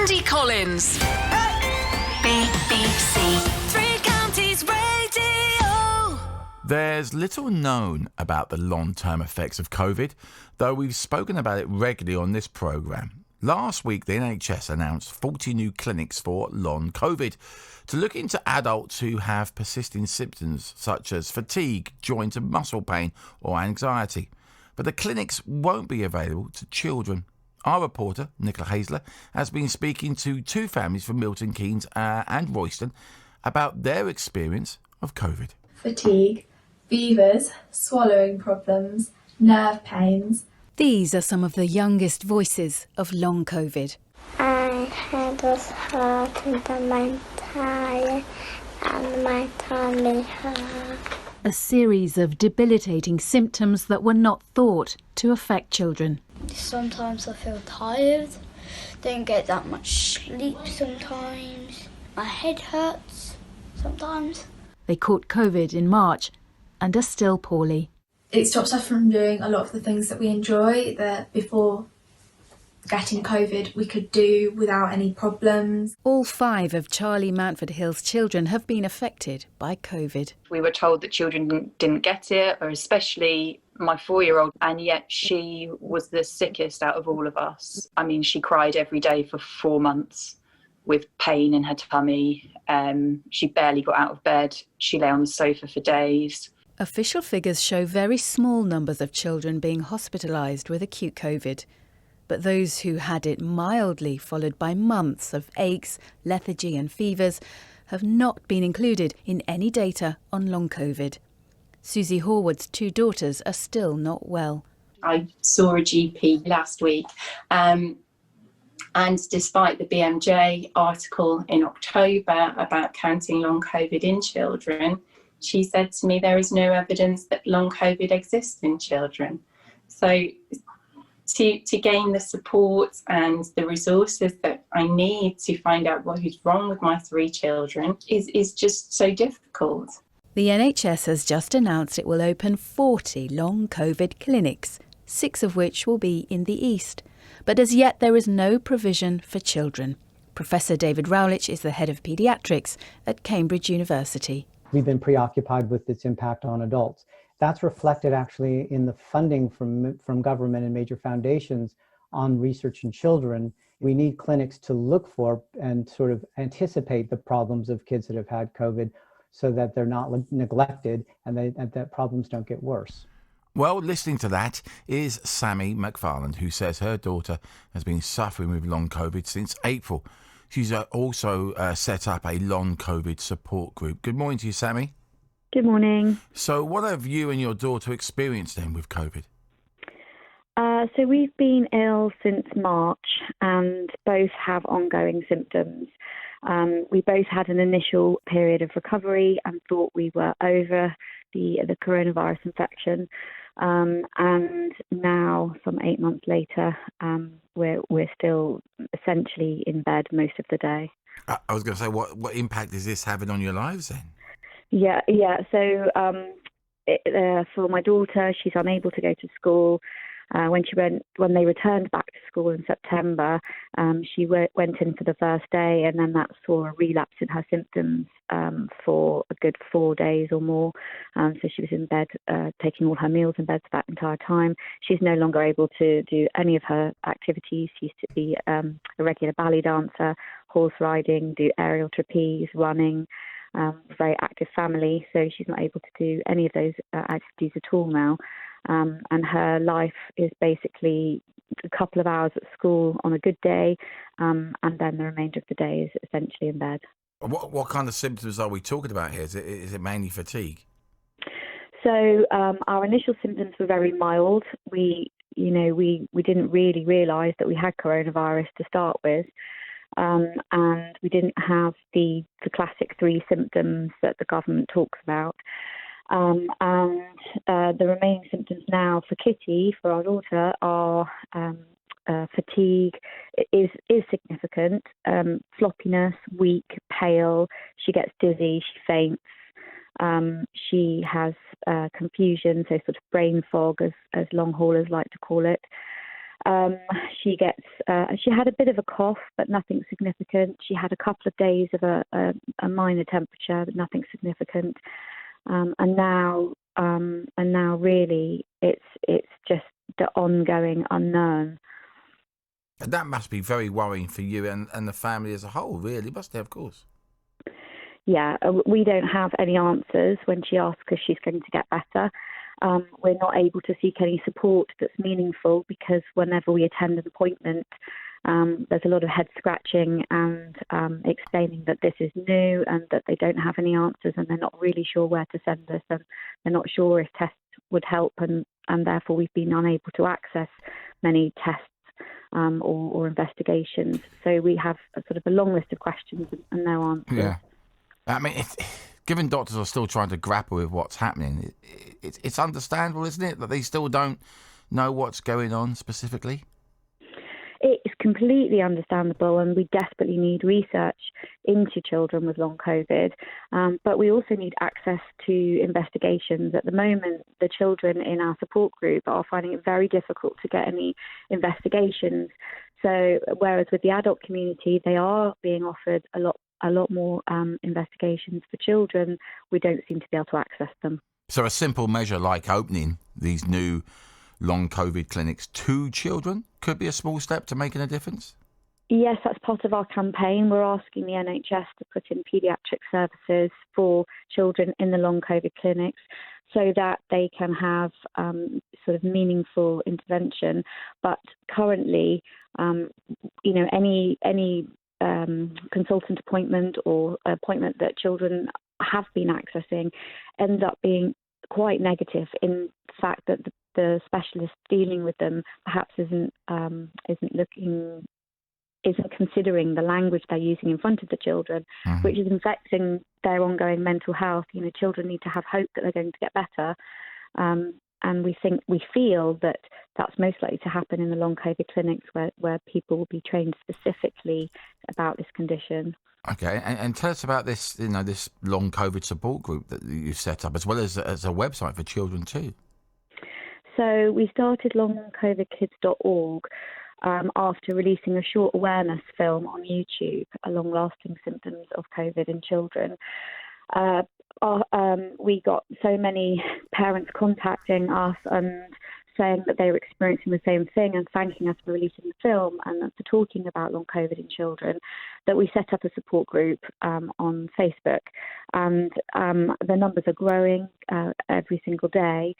Andy Collins. BBC Three Counties Radio. There's little known about the long-term effects of COVID, though we've spoken about it regularly on this programme. Last week, the NHS announced 40 new clinics for long COVID to look into adults who have persisting symptoms such as fatigue, joint and muscle pain or anxiety. But the clinics won't be available to children. Our reporter, Nicola Hazler, has been speaking to two families from Milton Keynes and Royston about their experience of COVID. Fatigue, fevers, swallowing problems, nerve pains. These are some of the youngest voices of long COVID. My head was hurt and my tired and my tummy hurt. A series of debilitating symptoms that were not thought to affect children. Sometimes I feel tired, don't get that much sleep sometimes. My head hurts sometimes. They caught COVID in March and are still poorly. It stops us from doing a lot of the things that we enjoy that before getting COVID we could do without any problems. All 5 of Charlie Mountford Hill's children have been affected by COVID. We were told that children didn't get it, or especially my 4-year-old, and yet she was the sickest out of all of us. I mean, she cried every day for 4 months with pain in her tummy. She barely got out of bed. She lay on the sofa for days. Official figures show very small numbers of children being hospitalised with acute COVID. But those who had it mildly, followed by months of aches, lethargy and fevers, have not been included in any data on long COVID. Susie Horwood's 2 daughters are still not well. I saw a GP last week, and despite the BMJ article in October about counting long COVID in children, she said to me there is no evidence that long COVID exists in children. So to gain the support and the resources that I need to find out what is wrong with my 3 children is just so difficult. The NHS has just announced it will open 40 long COVID clinics, 6 of which will be in the East. But as yet there is no provision for children. Professor David Rowlich is the head of paediatrics at Cambridge University. We've been preoccupied with its impact on adults. That's reflected actually in the funding from government and major foundations on research in children. We need clinics to look for and sort of anticipate the problems of kids that have had COVID so that they're not neglected and that problems don't get worse. Well, listening to that is Sammy McFarland, who says her daughter has been suffering with long COVID since April. She's also set up a long COVID support group. Good morning to you, Sammy. Good morning. So what have you and your daughter experienced then with COVID? So we've been ill since March and both have ongoing symptoms. We both had an initial period of recovery and thought we were over the coronavirus infection. And now, some 8 months later, we're still essentially in bed most of the day. I was going to say, what impact is this having on your lives then? Yeah. So for my daughter, she's unable to go to school. When they returned back to school in September, she went in for the first day, and then that saw a relapse in her symptoms for a good 4 days or more. So she was in bed, taking all her meals in bed for that entire time. She's no longer able to do any of her activities. She used to be a regular ballet dancer, horse riding, do aerial trapeze, running. Very active family, so she's not able to do any of those activities at all now. And her life is basically a couple of hours at school on a good day, and then the remainder of the day is essentially in bed. What kind of symptoms are we talking about here? Is it mainly fatigue? So our initial symptoms were very mild. We didn't really realise that we had coronavirus to start with. And we didn't have the classic 3 symptoms that the government talks about. And the remaining symptoms now for Kitty, for our daughter, are fatigue is significant, floppiness, weak, pale. She gets dizzy, she faints. She has confusion, so sort of brain fog, as long haulers like to call it. She had a bit of a cough, but nothing significant. She had a couple of days of a minor temperature, but nothing significant. And now really it's just the ongoing unknown. And that must be very worrying for you and the family as a whole, really, must it, of course? Yeah, we don't have any answers when she asks if she's going to get better. We're not able to seek any support that's meaningful because whenever we attend an appointment, there's a lot of head scratching and explaining that this is new and that they don't have any answers and they're not really sure where to send us and they're not sure if tests would help and therefore we've been unable to access many tests or investigations. So we have a sort of a long list of questions and no answers. Yeah. I mean, given doctors are still trying to grapple with what's happening, it's understandable, isn't it, that they still don't know what's going on specifically? It's completely understandable, and we desperately need research into children with long COVID. But we also need access to investigations. At the moment, the children in our support group are finding it very difficult to get any investigations. So whereas with the adult community, they are being offered a lot more investigations for children, we don't seem to be able to access them. So a simple measure like opening these new long COVID clinics to children could be a small step to making a difference? Yes, that's part of our campaign. We're asking the NHS to put in paediatric services for children in the long COVID clinics so that they can have sort of meaningful intervention. But currently, any consultant appointment or appointment that children have been accessing ends up being quite negative in the fact that the specialist dealing with them perhaps isn't considering the language they're using in front of the children, which is affecting their ongoing mental health. You know, children need to have hope that they're going to get better. And we feel that that's most likely to happen in the long COVID clinics where people will be trained specifically about this condition. Okay, and tell us about this, this long COVID support group that you've set up, as well as a website for children too. So we started longcovidkids.org after releasing a short awareness film on YouTube, Long-Lasting Symptoms of COVID in Children. We got so many parents contacting us and saying that they were experiencing the same thing and thanking us for releasing the film and for talking about long COVID in children, that we set up a support group on Facebook. And the numbers are growing every single day,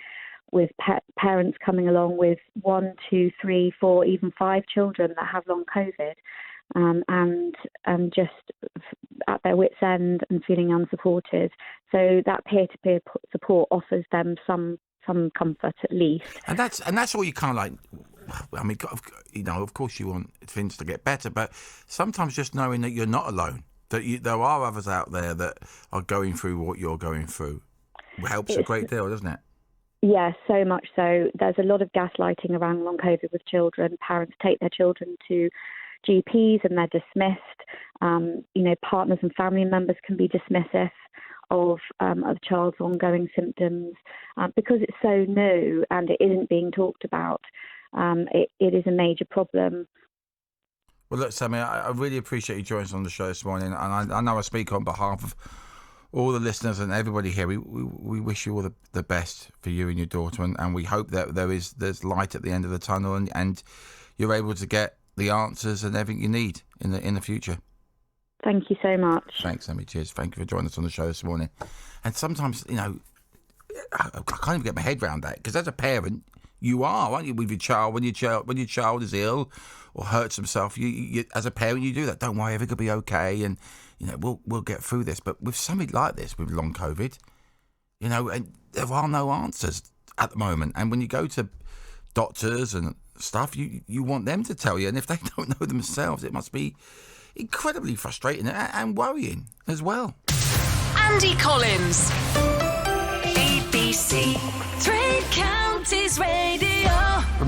with parents coming along with 1, 2, 3, 4, even 5 children that have long COVID. And just at their wits' end and feeling unsupported. So that peer-to-peer support offers them some comfort at least. And that's all you kind of like. I mean, of course you want things to get better, but sometimes just knowing that you're not alone, that there are others out there that are going through what you're going through, helps a great deal, doesn't it? Yes, so much so. There's a lot of gaslighting around long COVID with children. Parents take their children to GPs and they're dismissed. Partners and family members can be dismissive of a child's ongoing symptoms because it's so new and it isn't being talked about. It is a major problem. Well, look, Sammy, I really appreciate you joining us on the show this morning, and I know I speak on behalf of all the listeners and everybody here. We wish you all the best for you and your daughter, and we hope that there's light at the end of the tunnel, and you're able to get the answers and everything you need in the future. Thank you so much. Thanks, Sammy. Cheers. Thank you for joining us on the show this morning. And sometimes, I can't even get my head around that, because as a parent, you are, aren't you, with your child when your child is ill or hurts himself. You as a parent, you do that. Don't worry, everything will be okay, and we'll get through this. But with something like this, with long COVID, and there are no answers at the moment. And when you go to doctors and stuff, you want them to tell you, and if they don't know themselves, it must be incredibly frustrating and worrying as well. Andy Collins, BBC Three Counties Radio.